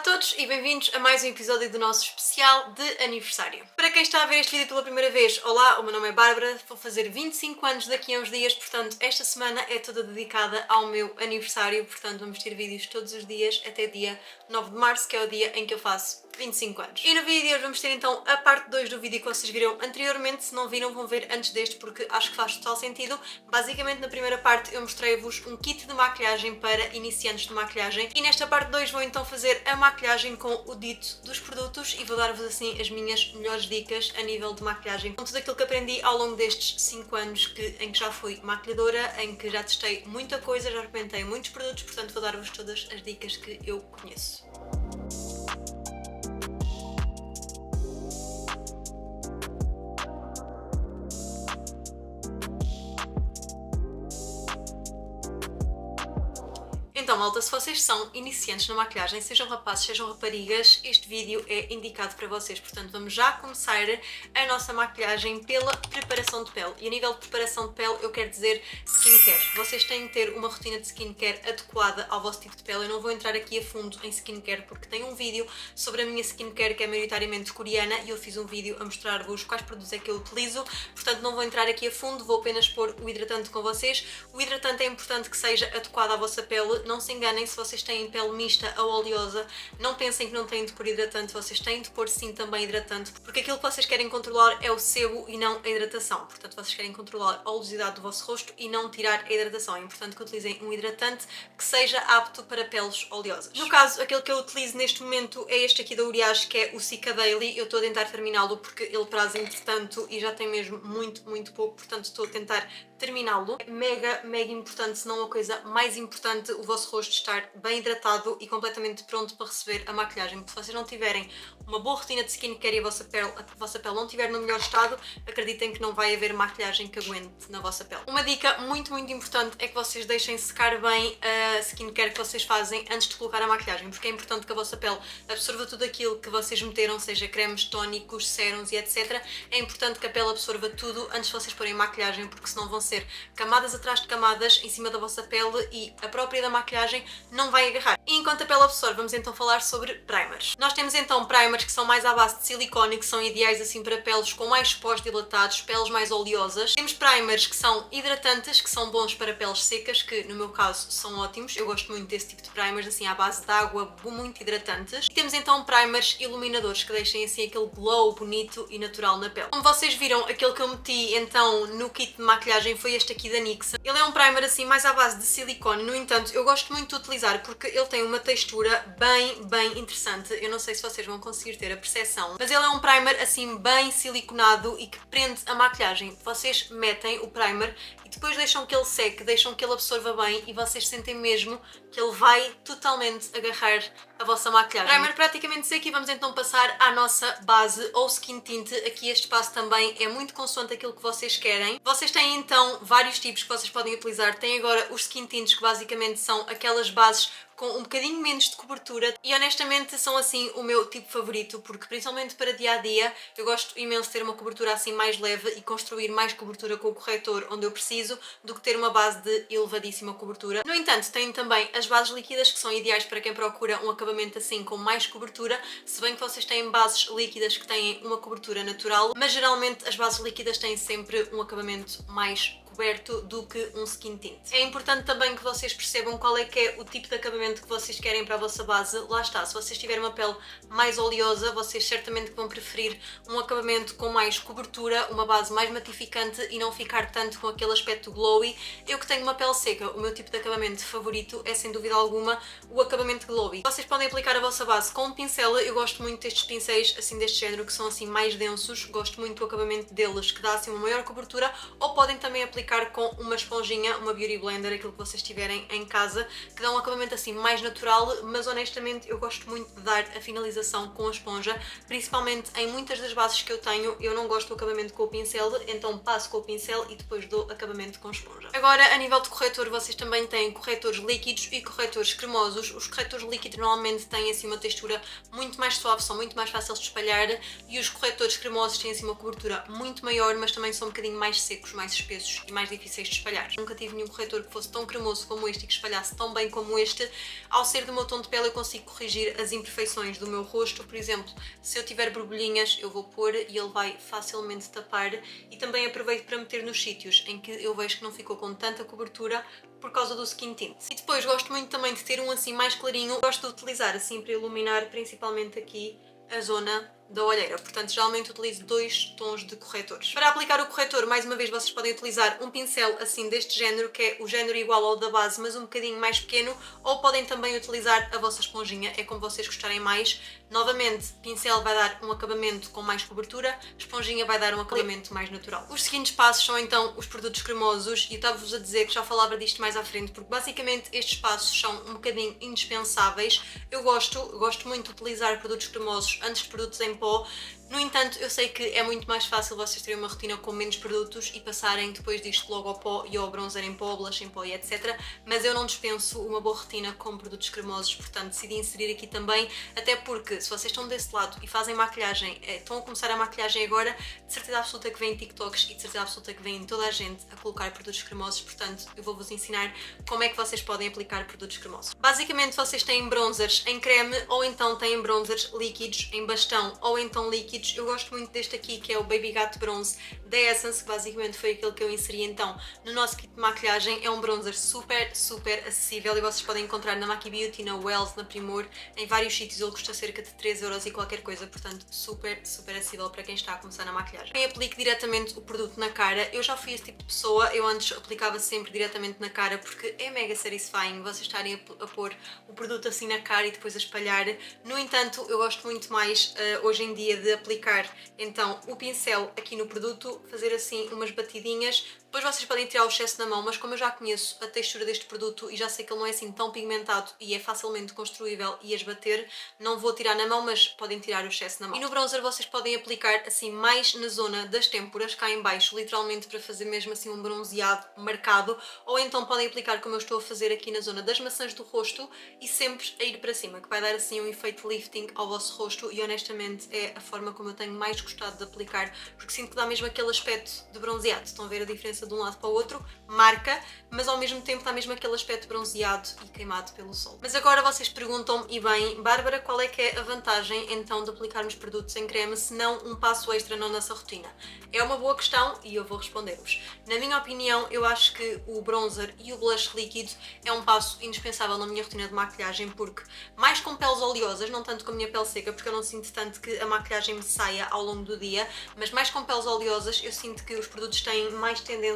todos e bem-vindos a mais um episódio do nosso especial de aniversário. Para quem está a ver este vídeo pela primeira vez, olá, o meu nome é Bárbara, vou fazer 25 anos daqui a uns dias, portanto esta semana é toda dedicada ao meu aniversário, portanto vamos ter vídeos todos os dias até dia 9 de março, que é o dia em que eu faço 25 anos. E no vídeo de hoje vamos ter então a parte 2 do vídeo que vocês viram anteriormente. Se não viram, vão ver antes deste porque acho que faz total sentido. Basicamente na primeira parte eu mostrei-vos um kit de maquilhagem para iniciantes de maquilhagem e nesta parte 2 vou então fazer a maquilhagem com o dito dos produtos e vou dar-vos assim as minhas melhores dicas a nível de maquilhagem. Com tudo aquilo que aprendi ao longo destes 5 anos em que já fui maquilhadora, em que já testei muita coisa, já experimentei muitos produtos, portanto vou dar-vos todas as dicas que eu conheço. Então, malta, se vocês são iniciantes na maquilhagem, sejam rapazes, sejam raparigas, este vídeo é indicado para vocês. Portanto, vamos já começar a nossa maquilhagem pela preparação de pele. E a nível de preparação de pele, eu quero dizer skincare. Vocês têm de ter uma rotina de skincare adequada ao vosso tipo de pele. Eu não vou entrar aqui a fundo em skincare porque tenho um vídeo sobre a minha skincare que é maioritariamente coreana e eu fiz um vídeo a mostrar-vos quais produtos é que eu utilizo. Portanto, não vou entrar aqui a fundo, vou apenas pôr o hidratante com vocês. O hidratante é importante que seja adequado à vossa pele. Não se enganem, se vocês têm pele mista ou oleosa, não pensem que não têm de pôr hidratante, vocês têm de pôr sim também hidratante, porque aquilo que vocês querem controlar é o sebo e não a hidratação. Portanto, vocês querem controlar a oleosidade do vosso rosto e não tirar a hidratação. É importante que utilizem um hidratante que seja apto para peles oleosas. No caso, aquele que eu utilizo neste momento é este aqui da Uriage, que é o Cica Daily. Eu estou a tentar terminá-lo porque ele praza entretanto e já tem mesmo muito pouco, portanto estou a tentar terminá-lo. É mega importante, se não a coisa mais importante, o vosso rosto estar bem hidratado e completamente pronto para receber a maquilhagem. Porque se vocês não tiverem uma boa rotina de skincare e a vossa pele não estiver no melhor estado, acreditem que não vai haver maquilhagem que aguente na vossa pele. Uma dica muito importante é que vocês deixem secar bem a skincare que vocês fazem antes de colocar a maquilhagem, porque é importante que a vossa pele absorva tudo aquilo que vocês meteram, seja cremes, tónicos, sérums e etc. É importante que a pele absorva tudo antes de vocês porem maquilhagem, porque senão vão ser camadas atrás de camadas em cima da vossa pele e a própria da maquilhagem não vai agarrar. E enquanto a pele absorve, vamos então falar sobre primers. Nós temos então primers que são mais à base de silicone, que são ideais assim para peles com mais pós dilatados, peles mais oleosas. Temos primers que são hidratantes, que são bons para peles secas, que no meu caso são ótimos. Eu gosto muito desse tipo de primers, assim à base de água, muito hidratantes. E temos então primers iluminadores, que deixem assim aquele glow bonito e natural na pele. Como vocês viram, aquele que eu meti então no kit de maquilhagem foi este aqui da NYX. Ele é um primer assim mais à base de silicone, no entanto eu gosto muito de utilizar porque ele tem uma textura bem interessante. Eu não sei se vocês vão conseguir ter a percepção, mas ele é um primer assim bem siliconado e que prende a maquilhagem. Vocês metem o primer e depois deixam que ele seque, deixam que ele absorva bem e vocês sentem mesmo que ele vai totalmente agarrar a vossa maquilhagem. Primer praticamente seco e vamos então passar à nossa base ou skin tint. Aqui este passo também é muito consoante aquilo que vocês querem. Vocês têm então vários tipos que vocês podem utilizar. Tem agora os skin tints, que basicamente são aquelas bases com um bocadinho menos de cobertura e honestamente são assim o meu tipo favorito, porque principalmente para dia-a-dia eu gosto imenso de ter uma cobertura assim mais leve e construir mais cobertura com o corretor onde eu preciso do que ter uma base de elevadíssima cobertura. No entanto, tenho também as bases líquidas que são ideais para quem procura um acabamento assim com mais cobertura, se bem que vocês têm bases líquidas que têm uma cobertura natural, mas geralmente as bases líquidas têm sempre um acabamento mais coberto do que um skin tint. É importante também que vocês percebam qual é que é o tipo de acabamento que vocês querem para a vossa base. Lá está, se vocês tiverem uma pele mais oleosa, vocês certamente vão preferir um acabamento com mais cobertura, uma base mais matificante e não ficar tanto com aquele aspecto glowy. Eu que tenho uma pele seca, o meu tipo de acabamento favorito é sem dúvida alguma o acabamento glowy. Vocês podem aplicar a vossa base com um pincel. Eu gosto muito destes pincéis assim deste género que são assim mais densos, gosto muito do acabamento deles que dá assim uma maior cobertura, ou podem também aplicar com uma esponjinha, uma Beauty Blender, aquilo que vocês tiverem em casa, que dá um acabamento assim mais natural, mas honestamente eu gosto muito de dar a finalização com a esponja, principalmente em muitas das bases que eu tenho, eu não gosto do acabamento com o pincel, então passo com o pincel e depois dou acabamento com esponja. Agora, a nível de corretor, vocês também têm corretores líquidos e corretores cremosos. Os corretores líquidos normalmente têm assim uma textura muito mais suave, são muito mais fáceis de espalhar, e os corretores cremosos têm assim uma cobertura muito maior, mas também são um bocadinho mais secos, mais espessos e mais difíceis de espalhar. Nunca tive nenhum corretor que fosse tão cremoso como este e que espalhasse tão bem como este. Ao ser do meu tom de pele eu consigo corrigir as imperfeições do meu rosto. Por exemplo, se eu tiver borbulhinhas eu vou pôr e ele vai facilmente tapar, e também aproveito para meter nos sítios em que eu vejo que não ficou com tanta cobertura por causa do skin tint. E depois gosto muito também de ter um assim mais clarinho, gosto de utilizar assim para iluminar principalmente aqui a zona da olheira, portanto geralmente utilizo 2 tons de corretores. Para aplicar o corretor, mais uma vez vocês podem utilizar um pincel assim deste género, que é o género igual ao da base, mas um bocadinho mais pequeno, ou podem também utilizar a vossa esponjinha, é como vocês gostarem mais. Novamente, pincel vai dar um acabamento com mais cobertura, esponjinha vai dar um acabamento mais natural. Os seguintes passos são então os produtos cremosos, e eu estava-vos a dizer que já falava disto mais à frente, porque basicamente estes passos são um bocadinho indispensáveis. Eu gosto muito de utilizar produtos cremosos antes de produtos em pó. No entanto, eu sei que é muito mais fácil vocês terem uma rotina com menos produtos e passarem depois disto logo ao pó e ao bronzer em pó, blush em pó e etc. Mas eu não dispenso uma boa rotina com produtos cremosos, portanto decidi inserir aqui também, até porque se vocês estão desse lado e fazem maquilhagem, estão a começar a maquilhagem agora, de certeza absoluta que vêm TikToks e de certeza absoluta que vêm toda a gente a colocar produtos cremosos, portanto eu vou-vos ensinar como é que vocês podem aplicar produtos cremosos. Basicamente vocês têm bronzers em creme, ou então têm bronzers líquidos em bastão, ou então líquidos. Eu gosto muito deste aqui, que é o Baby Gat Bronze da Essence, que basicamente foi aquele que eu inseri então no nosso kit de maquilhagem. É um bronzer super acessível e vocês podem encontrar na Maki Beauty, na Wells, na Primor, em vários sítios. Ele custa cerca de 3€ e qualquer coisa, portanto super acessível para quem está a começar na maquilhagem. Eu aplico diretamente o produto na cara. Eu já fui esse tipo de pessoa, eu antes aplicava sempre diretamente na cara porque é mega satisfying vocês estarem a pôr o produto assim na cara e depois a espalhar. No entanto, eu gosto muito mais hoje em dia de aplicar então o pincel aqui no produto, fazer assim umas batidinhas. Depois vocês podem tirar o excesso na mão, mas como eu já conheço a textura deste produto e já sei que ele não é assim tão pigmentado e é facilmente construível e a esbater, não vou tirar na mão, mas podem tirar o excesso na mão. E no bronzer vocês podem aplicar assim mais na zona das têmporas, cá em baixo, literalmente para fazer mesmo assim um bronzeado marcado, ou então podem aplicar como eu estou a fazer aqui na zona das maçãs do rosto e sempre a ir para cima, que vai dar assim um efeito lifting ao vosso rosto, e honestamente é a forma como eu tenho mais gostado de aplicar, porque sinto que dá mesmo aquele aspecto de bronzeado. Estão a ver a diferença de um lado para o outro? Marca, mas ao mesmo tempo dá mesmo aquele aspecto bronzeado e queimado pelo sol. Mas agora vocês perguntam-me, e bem, Bárbara, qual é que é a vantagem então de aplicarmos produtos em creme se não um passo extra na nossa rotina? É uma boa questão e eu vou responder-vos. Na minha opinião, eu acho que o bronzer e o blush líquido é um passo indispensável na minha rotina de maquilhagem, porque mais com peles oleosas, não tanto com a minha pele seca, porque eu não sinto tanto que a maquilhagem me saia ao longo do dia, mas mais com peles oleosas eu sinto que os produtos têm mais tendência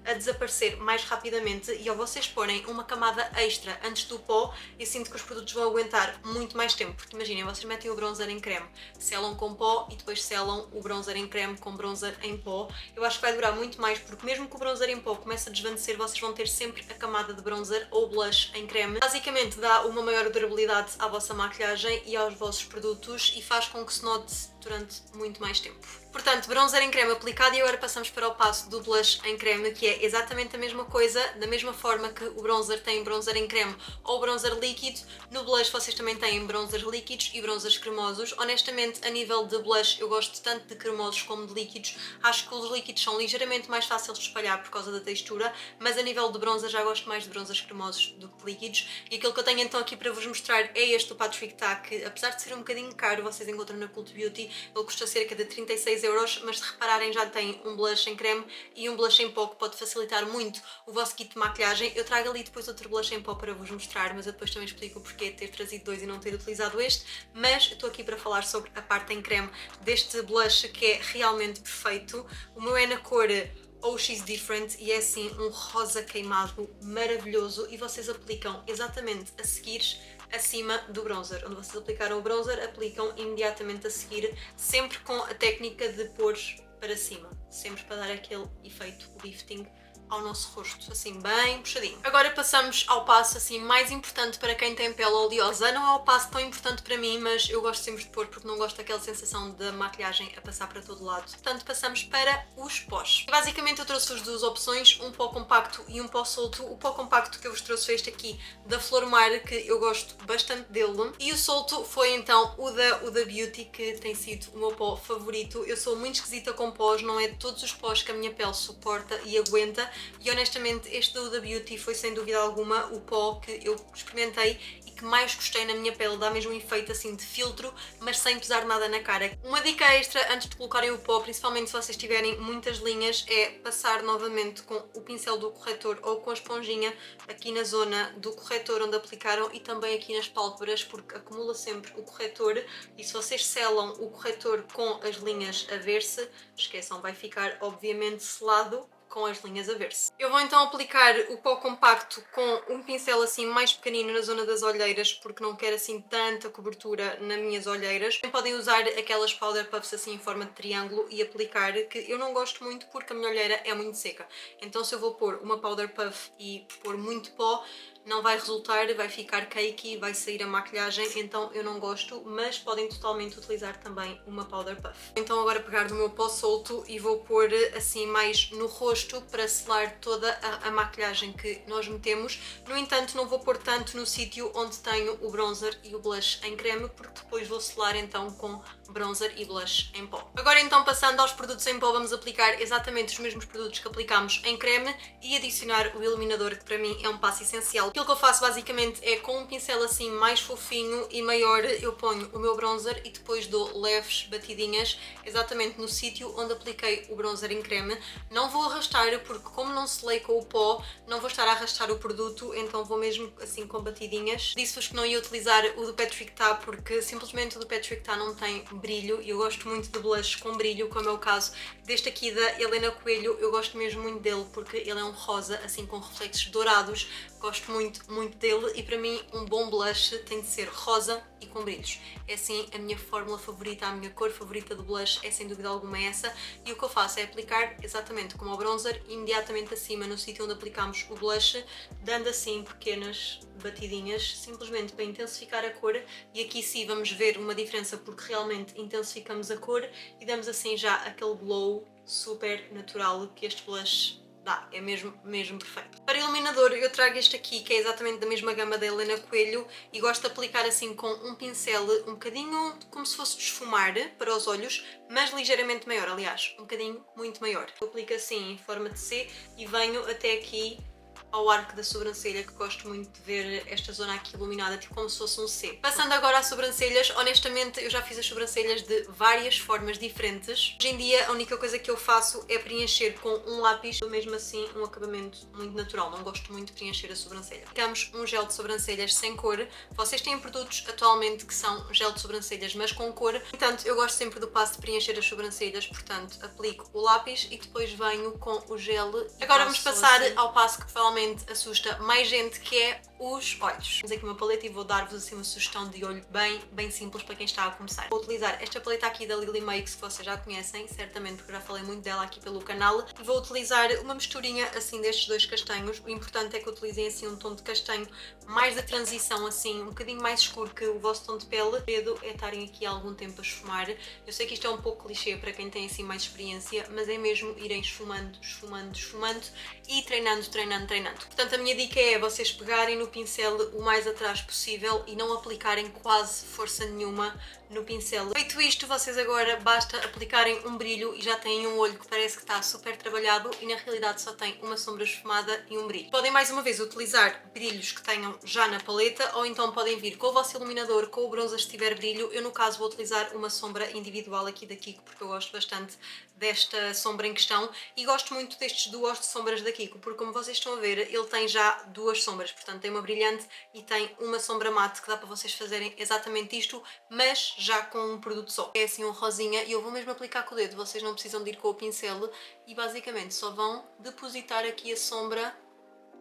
a desaparecer mais rapidamente, e ao vocês porem uma camada extra antes do pó, eu sinto que os produtos vão aguentar muito mais tempo, porque imaginem, vocês metem o bronzer em creme, selam com pó e depois selam o bronzer em creme com bronzer em pó. Eu acho que vai durar muito mais, porque mesmo que o bronzer em pó comece a desvanecer, vocês vão ter sempre a camada de bronzer ou blush em creme. Basicamente dá uma maior durabilidade à vossa maquilhagem e aos vossos produtos e faz com que se note durante muito mais tempo. Portanto, bronzer em creme aplicado, e agora passamos para o passo do blush em creme, que é exatamente a mesma coisa, da mesma forma que o bronzer tem bronzer em creme ou bronzer líquido. No blush vocês também têm bronzers líquidos e bronzers cremosos. Honestamente, a nível de blush eu gosto tanto de cremosos como de líquidos. Acho que os líquidos são ligeiramente mais fáceis de espalhar por causa da textura, mas a nível de bronzer já gosto mais de bronzers cremosos do que de líquidos. E aquilo que eu tenho então aqui para vos mostrar é este, o Patrick Ta, que apesar de ser um bocadinho caro, vocês encontram na Cult Beauty. Ele custa cerca de 36€, mas se repararem já tem um blush em creme e um blush em pó, que pode facilitar muito o vosso kit de maquilhagem. Eu trago ali depois outro blush em pó para vos mostrar, mas eu depois também explico o porquê de ter trazido dois e não ter utilizado este. Mas eu estou aqui para falar sobre a parte em creme deste blush, que é realmente perfeito. O meu é na cor Oh She's Different e é assim um rosa queimado maravilhoso, e vocês aplicam exatamente a seguir acima do bronzer. Onde vocês aplicaram o bronzer, aplicam imediatamente a seguir, sempre com a técnica de pôr para cima, sempre para dar aquele efeito lifting ao nosso rosto, assim bem puxadinho. Agora passamos ao passo assim mais importante para quem tem pele oleosa. Não é o passo tão importante para mim, mas eu gosto sempre de pôr porque não gosto daquela sensação da maquilhagem a passar para todo lado. Portanto, passamos para os pós. E basicamente eu trouxe-vos duas opções, um pó compacto e um pó solto. O pó compacto que eu vos trouxe foi este aqui da Flor Mar, que eu gosto bastante dele, e o solto foi então o da Beauty, que tem sido o meu pó favorito. Eu sou muito esquisita com pós, não é todos os pós que a minha pele suporta e aguenta, e honestamente este da Huda Beauty foi sem dúvida alguma o pó que eu experimentei e que mais gostei na minha pele. Dá mesmo um efeito assim de filtro, mas sem pesar nada na cara. Uma dica extra antes de colocarem o pó, principalmente se vocês tiverem muitas linhas, é passar novamente com o pincel do corretor ou com a esponjinha aqui na zona do corretor onde aplicaram e também aqui nas pálpebras, porque acumula sempre o corretor e se vocês selam o corretor com as linhas a ver-se, esqueçam, vai ficar obviamente selado com as linhas a ver-se. Eu vou então aplicar o pó compacto com um pincel assim mais pequenino na zona das olheiras, porque não quero assim tanta cobertura nas minhas olheiras. Também podem usar aquelas powder puffs assim em forma de triângulo e aplicar, que eu não gosto muito porque a minha olheira é muito seca. Então se eu vou pôr uma powder puff e pôr muito pó, não vai resultar, vai ficar cakey, vai sair a maquilhagem, então eu não gosto, mas podem totalmente utilizar também uma powder puff. Então agora pegar no meu pó solto e vou pôr assim mais no rosto para selar toda a maquilhagem que nós metemos. No entanto, não vou pôr tanto no sítio onde tenho o bronzer e o blush em creme, porque depois vou selar então com bronzer e blush em pó. Agora então, passando aos produtos em pó, vamos aplicar exatamente os mesmos produtos que aplicámos em creme e adicionar o iluminador, que para mim é um passo essencial. Aquilo que eu faço basicamente é com um pincel assim mais fofinho e maior, eu ponho o meu bronzer e depois dou leves batidinhas exatamente no sítio onde apliquei o bronzer em creme. Não vou arrastar porque como não selei com o pó, não vou estar a arrastar o produto, então vou mesmo assim com batidinhas. Disse-vos que não ia utilizar o do Patrick Ta porque simplesmente o do Patrick Ta não tem brilho e eu gosto muito de blush com brilho, como é o caso deste aqui da Helena Coelho. Eu gosto mesmo muito dele porque ele é um rosa assim com reflexos dourados. Gosto muito dele e para mim um bom blush tem de ser rosa e com brilhos. É assim a minha fórmula favorita, a minha cor favorita de blush é sem dúvida alguma essa, e o que eu faço é aplicar exatamente como o bronzer, imediatamente acima no sítio onde aplicamos o blush, dando assim pequenas batidinhas, simplesmente para intensificar a cor, e aqui sim vamos ver uma diferença porque realmente intensificamos a cor e damos assim já aquele glow super natural que este blush dá, é mesmo perfeito. Para iluminador eu trago este aqui, que é exatamente da mesma gama da Helena Coelho, e gosto de aplicar assim com um pincel um bocadinho como se fosse desfumar para os olhos, mas ligeiramente maior, aliás, um bocadinho muito maior. Eu aplico assim em forma de C e venho até aqui ao arco da sobrancelha, que gosto muito de ver esta zona aqui iluminada, tipo como se fosse um C. Passando agora às sobrancelhas, honestamente eu já fiz as sobrancelhas de várias formas diferentes. Hoje em dia a única coisa que eu faço é preencher com um lápis, mesmo assim um acabamento muito natural, não gosto muito de preencher a sobrancelha. Aplicamos um gel de sobrancelhas sem cor. Vocês têm produtos atualmente que são gel de sobrancelhas mas com cor, portanto eu gosto sempre do passo de preencher as sobrancelhas, portanto aplico o lápis e depois venho com o gel. Agora vamos passar ao passo que provavelmente assusta mais gente, que é os olhos. Temos aqui uma paleta e vou dar-vos assim uma sugestão de olho bem simples para quem está a começar. Vou utilizar esta paleta aqui da Lily Makes, que vocês já conhecem, certamente porque eu já falei muito dela aqui pelo canal, e vou utilizar uma misturinha assim destes dois castanhos. O importante é que utilizem assim um tom de castanho mais da transição, assim um bocadinho mais escuro que o vosso tom de pele. O segredo é estarem aqui há algum tempo a esfumar. Eu sei que isto é um pouco clichê para quem tem assim mais experiência, mas é mesmo irem esfumando e treinando. Portanto, a minha dica é vocês pegarem no pincel o mais atrás possível e não aplicarem quase força nenhuma no pincel. Feito isto, vocês agora basta aplicarem um brilho e já têm um olho que parece que está super trabalhado e na realidade só tem uma sombra esfumada e um brilho. Podem mais uma vez utilizar brilhos que tenham já na paleta, ou então podem vir com o vosso iluminador, com o bronzer se tiver brilho. Eu no caso vou utilizar uma sombra individual aqui da Kiko porque eu gosto bastante desta sombra em questão e gosto muito destes duos de sombras da Kiko, porque como vocês estão a ver, ele tem já duas sombras, portanto tem uma brilhante e tem uma sombra mate que dá para vocês fazerem exatamente isto, mas já com um produto só. É assim um rosinha e eu vou mesmo aplicar com o dedo, vocês não precisam de ir com o pincel e basicamente só vão depositar aqui a sombra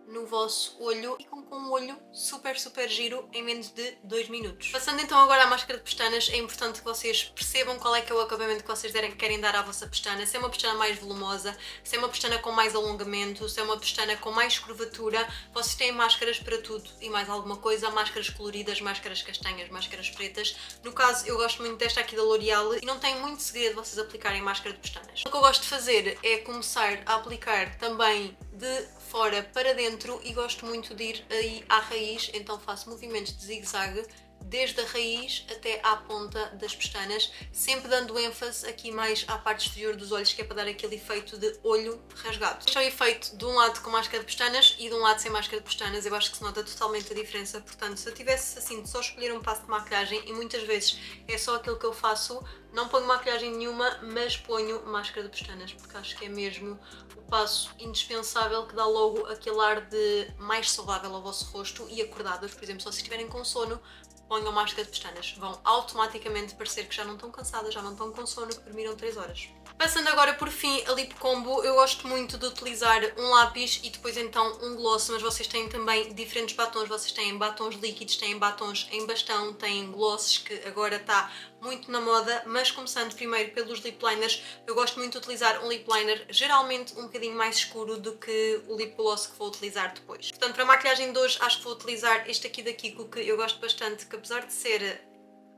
no vosso olho e com um olho super giro em menos de 2 minutos. Passando então agora à máscara de pestanas, é importante que vocês percebam qual é que é o acabamento que vocês querem dar à vossa pestana. Se é uma pestana mais volumosa, se é uma pestana com mais alongamento, se é uma pestana com mais curvatura, vocês têm máscaras para tudo e mais alguma coisa. Máscaras coloridas, máscaras castanhas, máscaras pretas. No caso, eu gosto muito desta aqui da L'Oreal e não tem muito segredo vocês aplicarem máscara de pestanas. O que eu gosto de fazer é começar a aplicar também de fora para dentro e gosto muito de ir aí à raiz, então faço movimentos de zigue-zague desde a raiz até à ponta das pestanas, sempre dando ênfase aqui mais à parte exterior dos olhos, que é para dar aquele efeito de olho rasgado. Este é o efeito de um lado com máscara de pestanas e de um lado sem máscara de pestanas. Eu acho que se nota totalmente a diferença, portanto, se eu tivesse assim de só escolher um passo de maquilhagem, e muitas vezes é só aquilo que eu faço, não ponho maquilhagem nenhuma, mas ponho máscara de pestanas, porque acho que é mesmo o passo indispensável que dá logo aquele ar de mais saudável ao vosso rosto e acordados. Por exemplo, se vocês estiverem com sono, ponham máscara de pestanas, vão automaticamente parecer que já não estão cansadas, já não estão com sono, que dormiram 3 horas. Passando agora por fim a lip combo, eu gosto muito de utilizar um lápis e depois então um gloss, mas vocês têm também diferentes batons, vocês têm batons líquidos, têm batons em bastão, têm glosses, que agora está muito na moda, mas começando primeiro pelos lip liners, eu gosto muito de utilizar um lip liner geralmente um bocadinho mais escuro do que o lip gloss que vou utilizar depois. Portanto, para a maquilhagem de hoje acho que vou utilizar este aqui da Kiko, que eu gosto bastante, que apesar de ser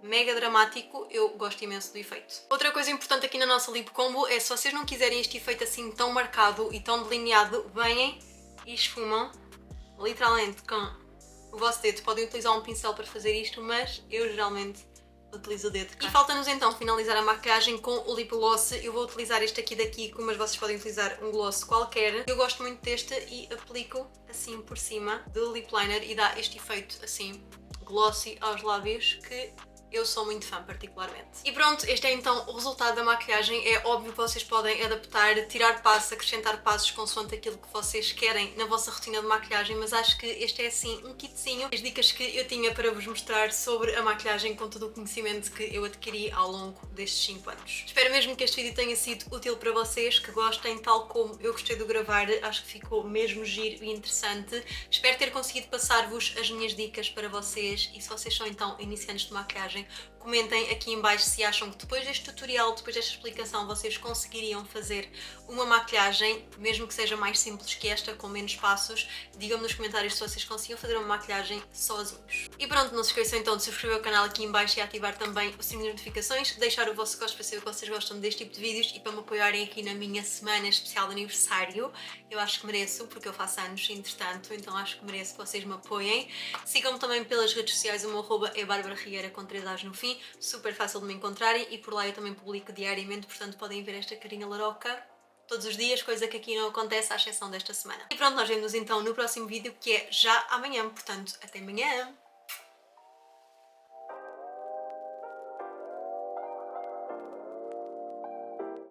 mega dramático, eu gosto imenso do efeito. Outra coisa importante aqui na nossa lip combo é, se vocês não quiserem este efeito assim tão marcado e tão delineado, venham e esfumam literalmente com o vosso dedo. Podem utilizar um pincel para fazer isto, mas eu geralmente utilizo o dedo. E falta-nos então finalizar a maquilhagem com o lip gloss. Eu vou utilizar este aqui da Kiko, mas vocês podem utilizar um gloss qualquer. Eu gosto muito deste e aplico assim por cima do lip liner e dá este efeito assim glossy aos lábios, que eu sou muito fã particularmente. E pronto, este é então o resultado da maquilhagem. É óbvio que vocês podem adaptar, tirar passos, acrescentar passos consoante aquilo que vocês querem na vossa rotina de maquilhagem, mas acho que este é assim um kitzinho, as dicas que eu tinha para vos mostrar sobre a maquilhagem com todo o conhecimento que eu adquiri ao longo destes 5 anos. Espero mesmo que este vídeo tenha sido útil para vocês, que gostem tal como eu gostei de gravar, acho que ficou mesmo giro e interessante. Espero ter conseguido passar-vos as minhas dicas para vocês, e se vocês são então iniciantes de maquilhagem, comentem aqui em baixo se acham que depois deste tutorial, depois desta explicação, vocês conseguiriam fazer uma maquilhagem, mesmo que seja mais simples que esta, com menos passos. Digam-me nos comentários se vocês conseguiam fazer uma maquilhagem sozinhos. E pronto, não se esqueçam então de subscrever o canal aqui em baixo e ativar também o sininho de notificações, deixar o vosso gosto para saber que vocês gostam deste tipo de vídeos e para me apoiarem aqui na minha semana especial de aniversário. Eu acho que mereço, porque eu faço anos entretanto, então acho que mereço que vocês me apoiem. Sigam-me também pelas redes sociais, o meu arroba é Bárbara Rieira com 3 A's no fim, super fácil de me encontrarem, e por lá eu também publico diariamente, portanto podem ver esta carinha laroca todos os dias, coisa que aqui não acontece à exceção desta semana. E pronto, nós vemos então no próximo vídeo, que é já amanhã, portanto até amanhã!